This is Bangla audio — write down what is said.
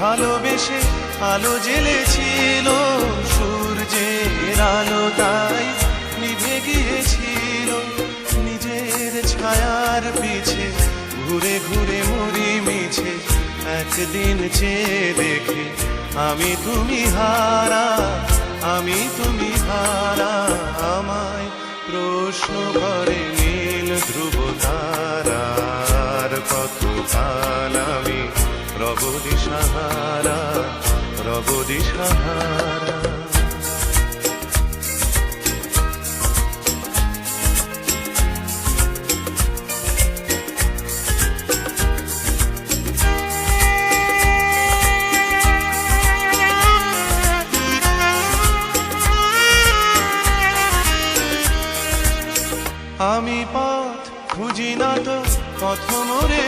ভালোবেসে আলো জ্বেলেছিল, সূর্যের আলো তাই নিভে গিয়েছিল। নিজের ছায়ার পিছে ঘুরে ঘুরে মরি মিছে, একদিন চেয়ে দেখে আমি তুমি হারা, আমি তুমি হারা। আমায় প্রশ্ন করে নীল ধ্রুব তারার, কতকাল আমি রব দিশাহারা, রব দিশাহারা। আমি পথ খুঁজি না তো পথ মোরে